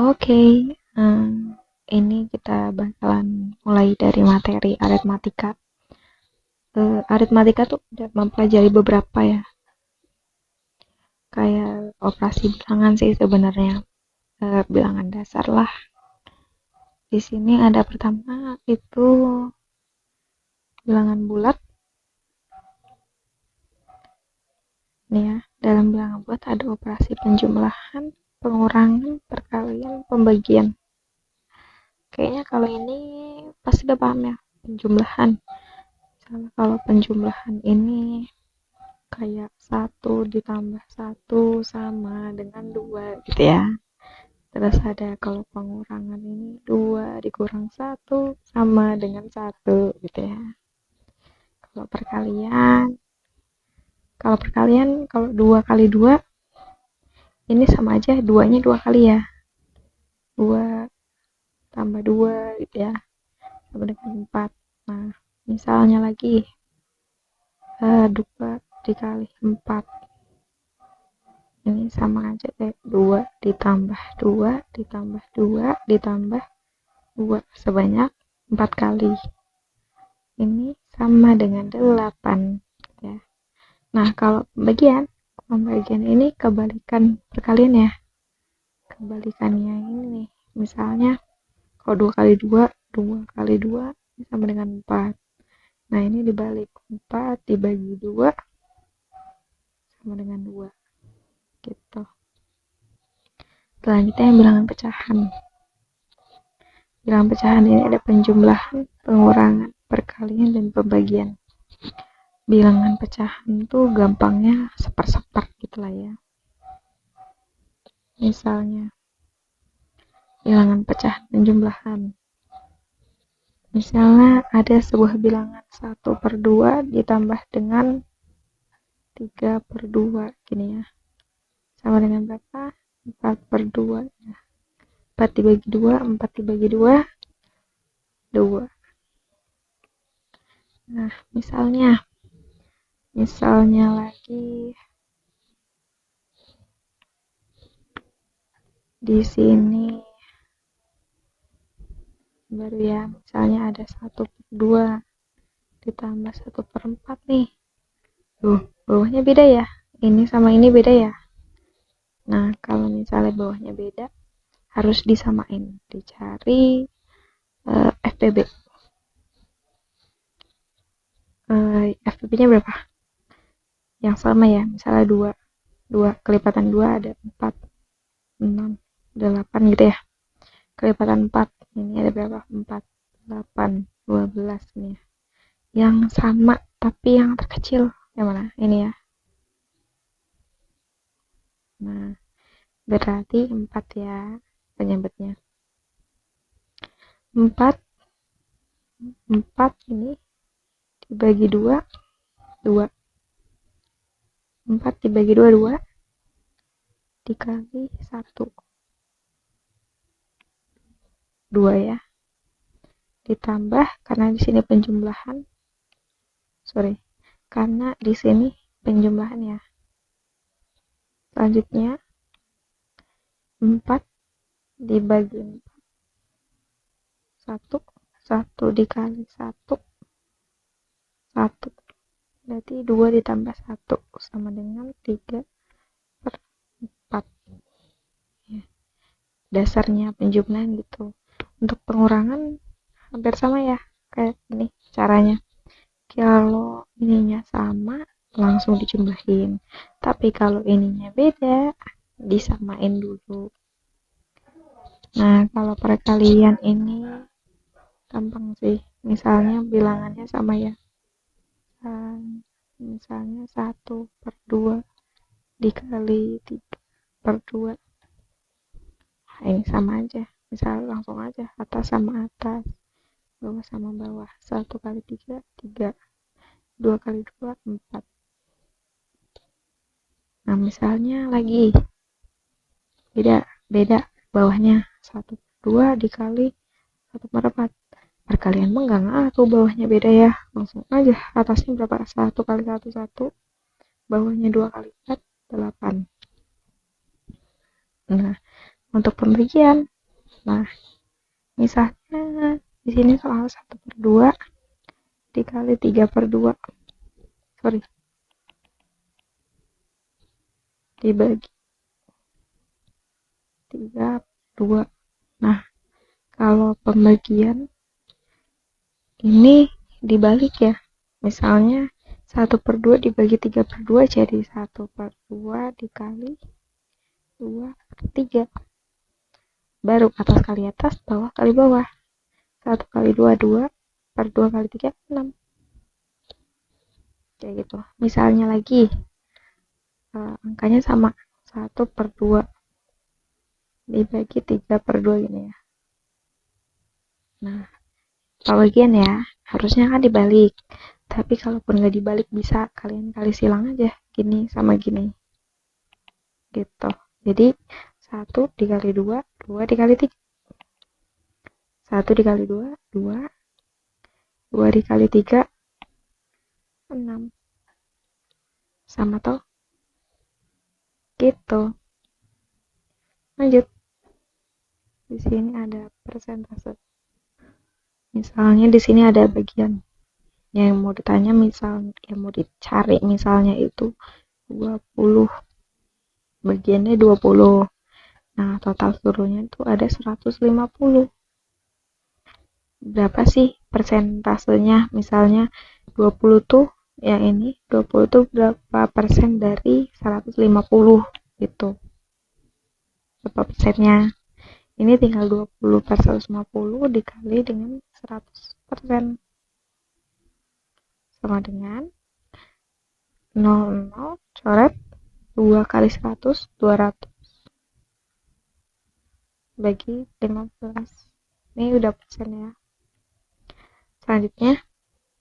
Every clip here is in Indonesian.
Oke, ini kita bakalan mulai dari materi aritmatika. Aritmatika tuh udah mempelajari beberapa ya, kayak operasi bilangan sih sebenarnya, bilangan dasar lah. Di sini ada pertama itu bilangan bulat. Nih ya, dalam bilangan bulat ada operasi penjumlahan, pengurangan, perkalian, pembagian. Kayaknya kalau ini pasti udah paham ya, penjumlahan. Misalnya kalau penjumlahan ini kayak 1 ditambah 1 sama dengan 2 gitu ya. Terus ada kalau pengurangan ini 2 dikurang 1 sama dengan 1 gitu ya. Kalau perkalian kalau 2 kali 2 ini sama aja 2-nya 2 kali ya. 2 tambah 2 gitu ya. Sama dengan 4. Nah, misalnya lagi 2 dikali 4 ini sama aja kayak 2 ditambah 2 ditambah 2 ditambah 2 sebanyak 4 kali. Ini sama dengan 8 ya. Nah, kalau pembagian ini kebalikan perkalian ya. Kebalikannya ini nih. Misalnya kalau 2 kali 2, 2 kali 2 ini sama dengan 4. Nah, ini dibalik 4 dibagi 2 sama dengan 2. Gitu. Selanjutnya yang bilangan pecahan. Bilangan pecahan ini ada penjumlahan, pengurangan, perkalian, dan pembagian. Bilangan pecahan tuh gampangnya seper-seper gitu lah ya. Misalnya bilangan pecahan penjumlahan. Misalnya ada sebuah bilangan 1/2 ditambah dengan 3/2 gini ya. Sama dengan berapa? 4/2 ya. 4 dibagi 2, 4 dibagi 2, 2. Nah, misalnya lagi di sini baru ya, misalnya ada 1/2 ditambah 1/4 nih. Bawahnya beda ya. Ini sama ini beda ya. Nah, kalau misalnya bawahnya beda, harus disamain. Dicari FPB. FPB-nya berapa? Yang sama ya, misalnya 2 kelipatan 2 ada 4, 6, 8 gitu ya. Kelipatan 4, ini ada berapa? 4, 8, 12 nih. Yang sama tapi yang terkecil yang mana? Ini ya. Nah, berarti 4 ya penyebutnya. 4 ini dibagi 2, 2. 4 dibagi 2, 2. Dikali 1. 2 ya. Ditambah karena di sini penjumlahan. Karena di sini penjumlahan ya. Selanjutnya 4 dibagi 4. 1 dikali 1. 1. Berarti 2 ditambah 1 sama dengan 3/4. Ya. Dasarnya penjumlahan gitu. Untuk pengurangan hampir sama ya. Kayak ini caranya. Kalau ininya sama, langsung dijumlahin. Tapi kalau ininya beda, disamain dulu. Nah, kalau perkalian ini gampang sih. Misalnya bilangannya sama ya. Misalnya 1/2 dikali 3/2. Nah, ini sama aja. Misalnya langsung aja atas sama atas, bawah sama bawah. 1 kali 3, 3. 2 kali 2, 4. Nah, misalnya lagi beda bawahnya 1/2 dikali 1/4. Perkalian mah enggak ngaruh bawahnya beda ya, langsung aja atasnya berapa? 1 kali 1, 1. Bawahnya 2 kali 4, 8. Nah, untuk pembagian Nah, misalnya di sini soal 1/2 dikali 3/2. Sorry. Dibagi 3/2. Nah, kalau pembagian ini dibalik ya. Misalnya 1/2 dibagi 3/2 jadi 1/2 dikali 2/3. Baru atas kali atas, bawah kali bawah. 1 kali 2, 2. Per 2 kali 3, 6. Kayak gitu. Misalnya lagi, angkanya sama. 1/2 dibagi 3/2 gini ya. Nah, pembagian ya, harusnya kan dibalik. Tapi kalaupun nggak dibalik, bisa kalian kali silang aja. Gini sama gini. Gitu. Jadi, 1 dikali 2, 2 dikali 3. 1 dikali 2, 2. 2 dikali 3, 6. Sama toh? Gitu. Lanjut. Di sini ada persentase. Misalnya di sini ada bagian yang mau ditanya, yang mau dicari misalnya itu 20. Bagiannya 20. Nah, total seluruhnya itu ada 150. Berapa sih persentasenya? Misalnya 20 tuh yang ini 20 tuh berapa persen dari 150 gitu. Berapa persennya? Ini tinggal 20 per 150 dikali dengan 100%. Sama dengan 00 coret 2 kali 100, 200 bagi 15. Ini udah persen ya. Selanjutnya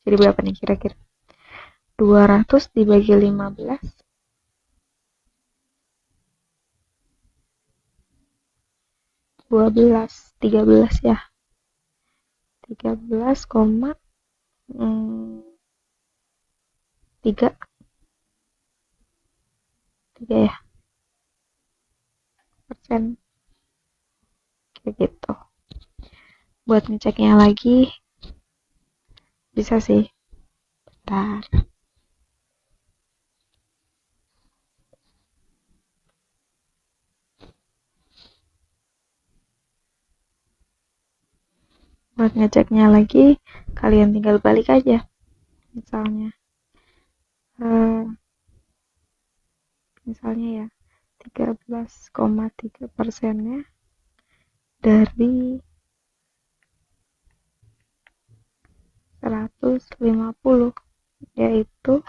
jadi berapa nih kira-kira? 200 dibagi 15. 12, 13 ya. 13, 3 ya persen. Kayak gitu. Buat ngeceknya lagi bisa sih. Bentar. Buat ngeceknya lagi kalian tinggal balik aja. Misalnya ya 13,3 persennya dari 150, yaitu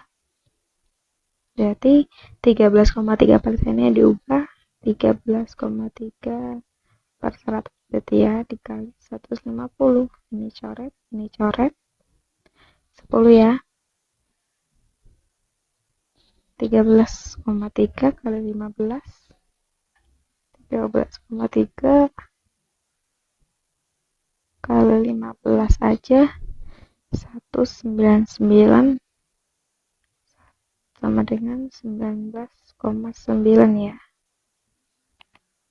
berarti 13,3 persennya diubah 13,3 per 100 berarti ya dikali 150. Ini coret 10 ya. 13,3 kali 15, 13,3 kali 15 aja 199 sama dengan 19,9 ya.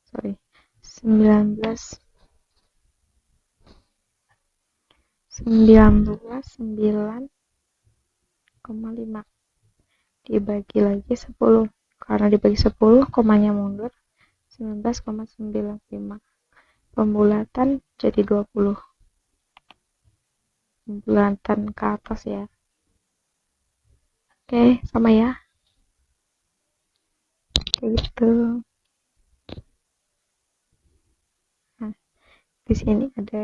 Sorry, 19,9,5 dibagi lagi 10. Karena dibagi 10, komanya mundur, 19,95. Pembulatan jadi 20. Pembulatan ke atas ya. Oke, sama ya. Kayak gitu. Nah, di sini ada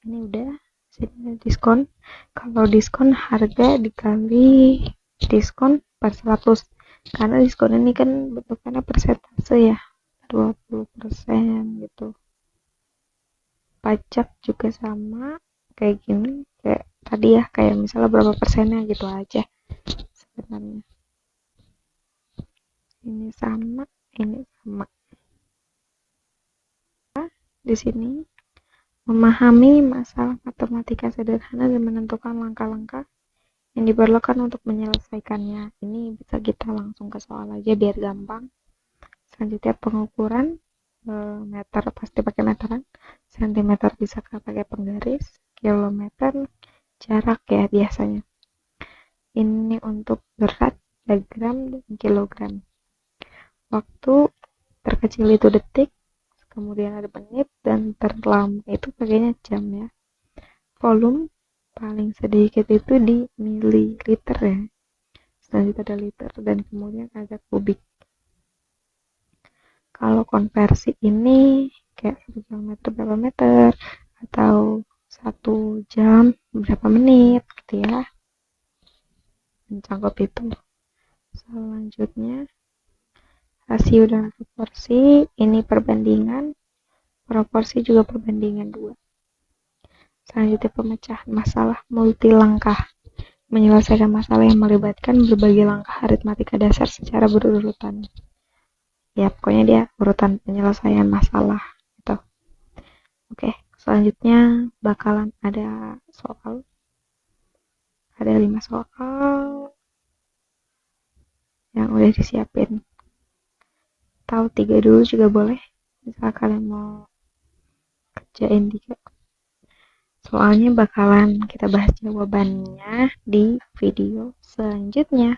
ini udah, sini ada diskon. Kalau diskon harga dikali diskon per 100. Karena diskon ini kan bentukannya persentase ya. 20% gitu. Pajak juga sama kayak gini, kayak tadi ya, kayak misalnya berapa persennya gitu aja sebenarnya. Ini sama. Di sini memahami masalah matematika sederhana dan menentukan langkah-langkah yang diperlukan untuk menyelesaikannya. Ini bisa kita langsung ke soal aja biar gampang. Selanjutnya pengukuran meter, pasti pakai meteran. sentimeter bisa pakai penggaris, kilometer jarak ya biasanya. Ini untuk berat, gram, dan kilogram. Waktu terkecil itu detik, kemudian ada menit, dan terlama itu pakainya jam ya. Volume paling sedikit itu di mililiter ya. Selanjutnya ada liter, dan kemudian ada kubik. Kalau konversi ini kayak 1 kilometer berapa meter, atau 1 jam berapa menit gitu ya, mencangkup itu. Selanjutnya rasio dan proporsi, ini perbandingan, proporsi juga perbandingan 2. Selanjutnya pemecahan masalah multi langkah, menyelesaikan masalah yang melibatkan berbagai langkah aritmatika dasar secara berurutan. Ya pokoknya dia urutan penyelesaian masalah gitu. Oke, selanjutnya bakalan ada soal. Ada 5 soal yang udah disiapin. Tahu 3 dulu juga boleh. Misal kalian mau kerjain 3. Soalnya bakalan kita bahas jawabannya di video selanjutnya.